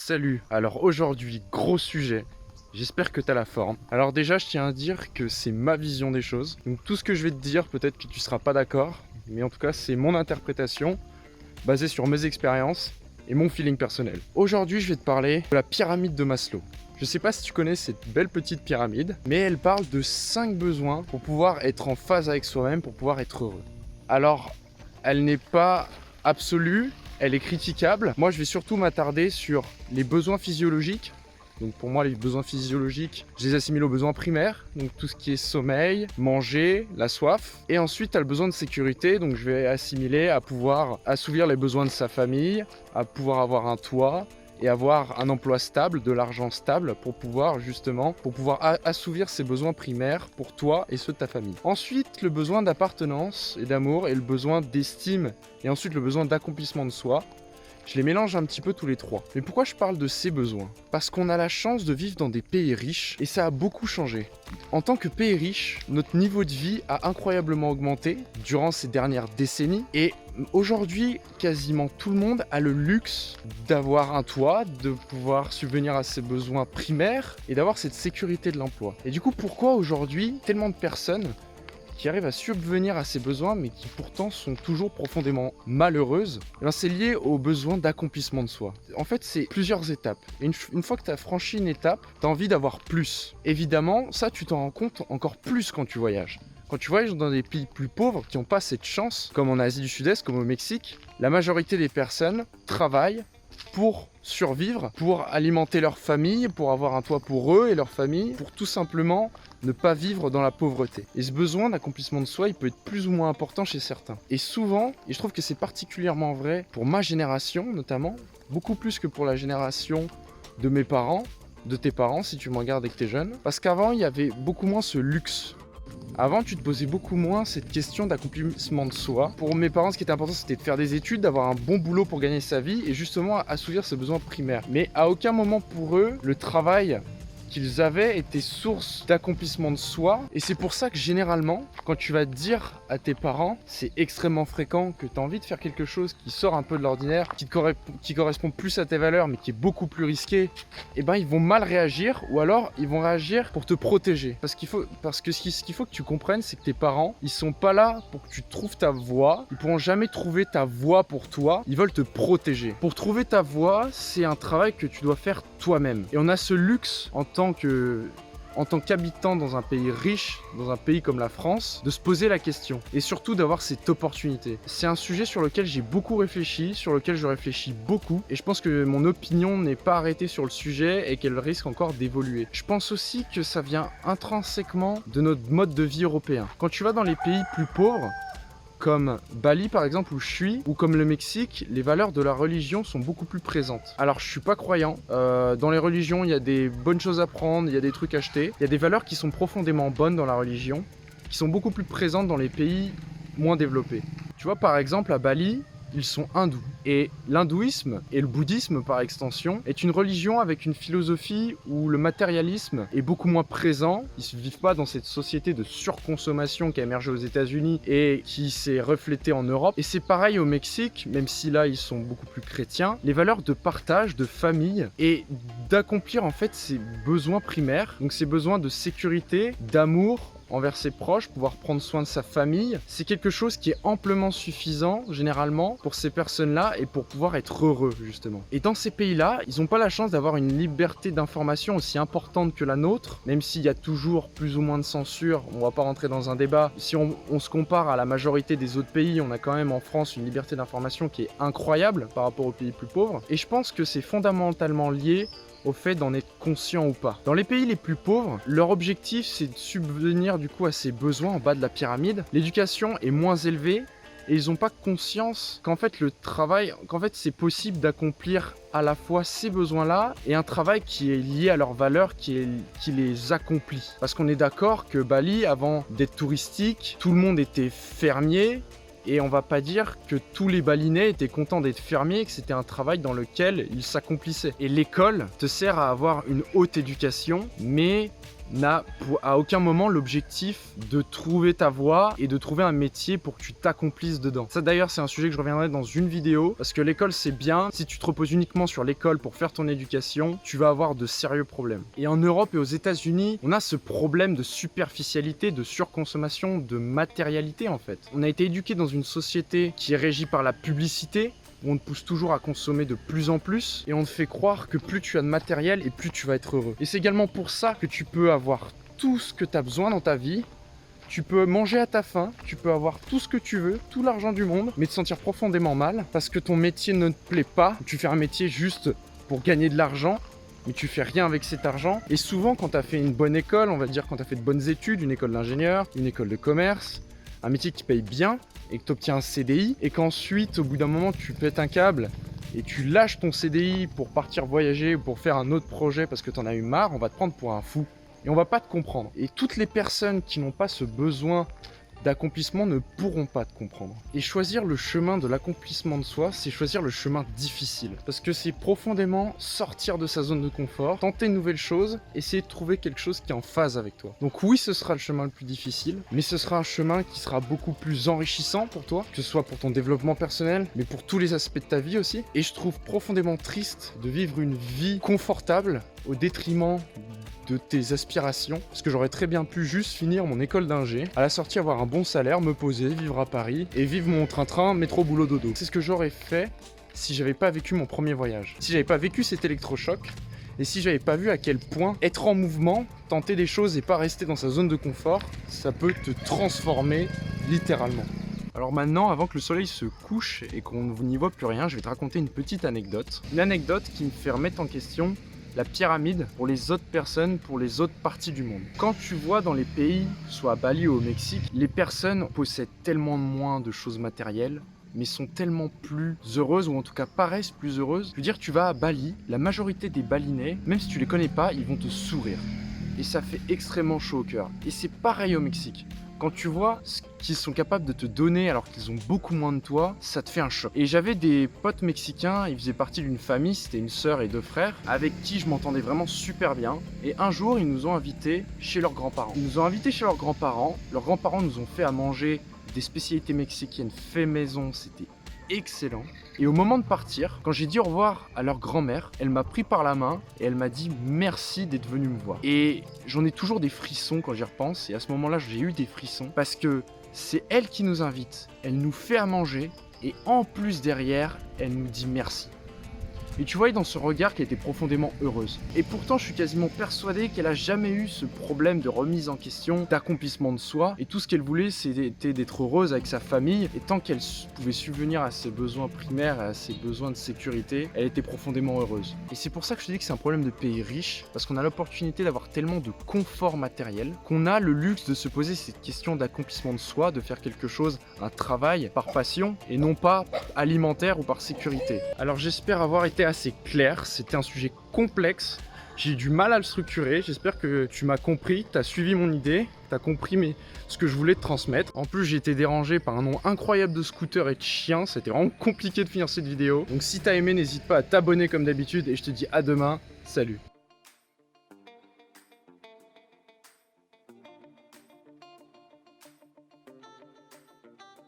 Salut, alors aujourd'hui, gros sujet, j'espère que tu as la forme. Alors déjà, je tiens à dire que c'est ma vision des choses, donc tout ce que je vais te dire, peut-être que tu seras pas d'accord, mais en tout cas, c'est mon interprétation, basée sur mes expériences et mon feeling personnel. Aujourd'hui, je vais te parler de la pyramide de Maslow. Je sais pas si tu connais cette belle petite pyramide, mais elle parle de 5 besoins pour pouvoir être en phase avec soi-même, pour pouvoir être heureux. Alors, elle n'est pas absolue, elle est critiquable. Moi, je vais surtout m'attarder sur les besoins physiologiques. Donc pour moi, les besoins physiologiques, je les assimile aux besoins primaires. Donc tout ce qui est sommeil, manger, la soif. Et ensuite, tu as le besoin de sécurité. Donc je vais assimiler à pouvoir assouvir les besoins de sa famille, à pouvoir avoir un toit et avoir un emploi stable, de l'argent stable pour pouvoir assouvir ses besoins primaires pour toi et ceux de ta famille. Ensuite, le besoin d'appartenance et d'amour et le besoin d'estime et ensuite le besoin d'accomplissement de soi. Je les mélange un petit peu tous les trois. Mais pourquoi je parle de ces besoins ? Parce qu'on a la chance de vivre dans des pays riches et ça a beaucoup changé. En tant que pays riche, notre niveau de vie a incroyablement augmenté durant ces dernières décennies et aujourd'hui, quasiment tout le monde a le luxe d'avoir un toit, de pouvoir subvenir à ses besoins primaires et d'avoir cette sécurité de l'emploi. Et du coup, pourquoi aujourd'hui tellement de personnes qui arrivent à subvenir à ces besoins, mais qui pourtant sont toujours profondément malheureuses, c'est lié au besoin d'accomplissement de soi. En fait, c'est plusieurs étapes. Et une fois que tu as franchi une étape, tu as envie d'avoir plus. Évidemment, ça, tu t'en rends compte encore plus quand tu voyages. Quand tu voyages dans des pays plus pauvres qui n'ont pas cette chance, comme en Asie du Sud-Est, comme au Mexique, la majorité des personnes travaillent pour survivre, pour alimenter leur famille, pour avoir un toit pour eux et leur famille, pour tout simplement ne pas vivre dans la pauvreté. Et ce besoin d'accomplissement de soi, il peut être plus ou moins important chez certains. Et souvent, et je trouve que c'est particulièrement vrai pour ma génération notamment, beaucoup plus que pour la génération de mes parents, de tes parents si tu me regardes et que t'es jeune, parce qu'avant il y avait beaucoup moins ce luxe. Avant, tu te posais beaucoup moins cette question d'accomplissement de soi. Pour mes parents, ce qui était important, c'était de faire des études, d'avoir un bon boulot pour gagner sa vie et justement assouvir ses besoins primaires. Mais à aucun moment pour eux, le travail qu'ils avaient était source d'accomplissement de soi. Et c'est pour ça que généralement, quand tu vas dire à tes parents, c'est extrêmement fréquent que tu as envie de faire quelque chose qui sort un peu de l'ordinaire, qui correspond plus à tes valeurs, mais qui est beaucoup plus risqué, et ben ils vont mal réagir, ou alors ils vont réagir pour te protéger. Parce que ce qu'il faut que tu comprennes, c'est que tes parents, ils sont pas là pour que tu trouves ta voie, ils pourront jamais trouver ta voie pour toi, ils veulent te protéger. Pour trouver ta voie, c'est un travail que tu dois faire toi-même. Et on a ce luxe en tant qu'habitant dans un pays riche, dans un pays comme la France, de se poser la question et surtout d'avoir cette opportunité. C'est un sujet sur lequel j'ai beaucoup réfléchi, sur lequel je réfléchis beaucoup et je pense que mon opinion n'est pas arrêtée sur le sujet et qu'elle risque encore d'évoluer. Je pense aussi que ça vient intrinsèquement de notre mode de vie européen. Quand tu vas dans les pays plus pauvres, comme Bali par exemple où je suis, ou comme le Mexique, les valeurs de la religion sont beaucoup plus présentes. Alors je suis pas croyant, dans les religions il y a des bonnes choses à prendre, il y a des trucs à acheter, il y a des valeurs qui sont profondément bonnes dans la religion, qui sont beaucoup plus présentes dans les pays moins développés. Tu vois par exemple à Bali, ils sont hindous. Et l'hindouisme, et le bouddhisme par extension, est une religion avec une philosophie où le matérialisme est beaucoup moins présent. Ils ne vivent pas dans cette société de surconsommation qui a émergé aux États-Unis et qui s'est reflétée en Europe. Et c'est pareil au Mexique, même si là ils sont beaucoup plus chrétiens. Les valeurs de partage, de famille et d'accomplir en fait ses besoins primaires, donc ses besoins de sécurité, d'amour, envers ses proches, pouvoir prendre soin de sa famille, c'est quelque chose qui est amplement suffisant généralement pour ces personnes-là et pour pouvoir être heureux justement. Et dans ces pays-là, ils n'ont pas la chance d'avoir une liberté d'information aussi importante que la nôtre, même s'il y a toujours plus ou moins de censure, on va pas rentrer dans un débat. Si on se compare à la majorité des autres pays, on a quand même en France une liberté d'information qui est incroyable par rapport aux pays plus pauvres. Et je pense que c'est fondamentalement lié au fait d'en être conscient ou pas. Dans les pays les plus pauvres, leur objectif c'est de subvenir du coup à ses besoins en bas de la pyramide. L'éducation est moins élevée et ils n'ont pas conscience qu'en fait c'est possible d'accomplir à la fois ces besoins-là et un travail qui est lié à leurs valeurs, qui les accomplit. Parce qu'on est d'accord que Bali, avant d'être touristique, tout le monde était fermier. Et on va pas dire que tous les Balinais étaient contents d'être fermiers et que c'était un travail dans lequel ils s'accomplissaient. Et l'école te sert à avoir une haute éducation, mais n'a à aucun moment l'objectif de trouver ta voie et de trouver un métier pour que tu t'accomplisses dedans. Ça d'ailleurs c'est un sujet que je reviendrai dans une vidéo, parce que l'école c'est bien, si tu te reposes uniquement sur l'école pour faire ton éducation, tu vas avoir de sérieux problèmes. Et en Europe et aux États-Unis, on a ce problème de superficialité, de surconsommation, de matérialité en fait. On a été éduqué dans une société qui est régie par la publicité, où on te pousse toujours à consommer de plus en plus et on te fait croire que plus tu as de matériel et plus tu vas être heureux. Et c'est également pour ça que tu peux avoir tout ce que tu as besoin dans ta vie, tu peux manger à ta faim, tu peux avoir tout ce que tu veux, tout l'argent du monde, mais te sentir profondément mal parce que ton métier ne te plaît pas, tu fais un métier juste pour gagner de l'argent, mais tu fais rien avec cet argent. Et souvent quand tu as fait une bonne école, on va dire quand tu as fait de bonnes études, une école d'ingénieur, une école de commerce, un métier qui paye bien, et que tu obtiens un CDI, et qu'ensuite, au bout d'un moment, tu pètes un câble et tu lâches ton CDI pour partir voyager ou pour faire un autre projet parce que tu en as eu marre, on va te prendre pour un fou. Et on va pas te comprendre. Et toutes les personnes qui n'ont pas ce besoin d'accomplissement ne pourront pas te comprendre. Et choisir le chemin de l'accomplissement de soi, c'est choisir le chemin difficile. Parce que c'est profondément sortir de sa zone de confort, tenter une nouvelle chose, essayer de trouver quelque chose qui est en phase avec toi. Donc oui, ce sera le chemin le plus difficile, mais ce sera un chemin qui sera beaucoup plus enrichissant pour toi, que ce soit pour ton développement personnel, mais pour tous les aspects de ta vie aussi. Et je trouve profondément triste de vivre une vie confortable au détriment de tes aspirations, parce que j'aurais très bien pu juste finir mon école d'ingé, à la sortie avoir un bon salaire, me poser, vivre à Paris et vivre mon train-train, métro, boulot, dodo. C'est ce que j'aurais fait si j'avais pas vécu mon premier voyage, si j'avais pas vécu cet électrochoc et si j'avais pas vu à quel point être en mouvement, tenter des choses et pas rester dans sa zone de confort, ça peut te transformer littéralement. Alors maintenant, avant que le soleil se couche et qu'on n'y voit plus rien, je vais te raconter une petite anecdote. Une anecdote qui me fait remettre en question la pyramide pour les autres personnes, pour les autres parties du monde. Quand tu vois dans les pays, soit à Bali ou au Mexique, les personnes possèdent tellement moins de choses matérielles, mais sont tellement plus heureuses, ou en tout cas paraissent plus heureuses. Je veux dire, tu vas à Bali, la majorité des Balinais, même si tu les connais pas, ils vont te sourire. Et ça fait extrêmement chaud au cœur. Et c'est pareil au Mexique. Quand tu vois ce qu'ils sont capables de te donner alors qu'ils ont beaucoup moins de toi, ça te fait un choc. Et j'avais des potes mexicains, ils faisaient partie d'une famille, c'était une sœur et deux frères, avec qui je m'entendais vraiment super bien. Et un jour, ils nous ont invités chez leurs grands-parents. Ils nous ont invités chez leurs grands-parents nous ont fait à manger des spécialités mexicaines fait maison, c'était excellent. Et au moment de partir, quand j'ai dit au revoir à leur grand-mère, elle m'a pris par la main et elle m'a dit merci d'être venu me voir. Et j'en ai toujours des frissons quand j'y repense, et à ce moment-là j'ai eu des frissons parce que c'est elle qui nous invite, elle nous fait à manger et en plus derrière elle nous dit merci. Et tu voyais dans ce regard qu'elle était profondément heureuse. Et pourtant, je suis quasiment persuadé qu'elle a jamais eu ce problème de remise en question, d'accomplissement de soi. Et tout ce qu'elle voulait, c'était d'être heureuse avec sa famille. Et tant qu'elle pouvait subvenir à ses besoins primaires, à ses besoins de sécurité, elle était profondément heureuse. Et c'est pour ça que je te dis que c'est un problème de pays riche, parce qu'on a l'opportunité d'avoir tellement de confort matériel, qu'on a le luxe de se poser cette question d'accomplissement de soi, de faire quelque chose, un travail, par passion, et non pas alimentaire ou par sécurité. Alors j'espère avoir été assez clair, c'était un sujet complexe, j'ai eu du mal à le structurer, j'espère que tu m'as compris, que tu as suivi mon idée, tu as compris ce que je voulais te transmettre. En plus j'ai été dérangé par un nom incroyable de scooter et de chien, c'était vraiment compliqué de finir cette vidéo. Donc si tu as aimé, n'hésite pas à t'abonner comme d'habitude et je te dis à demain, salut.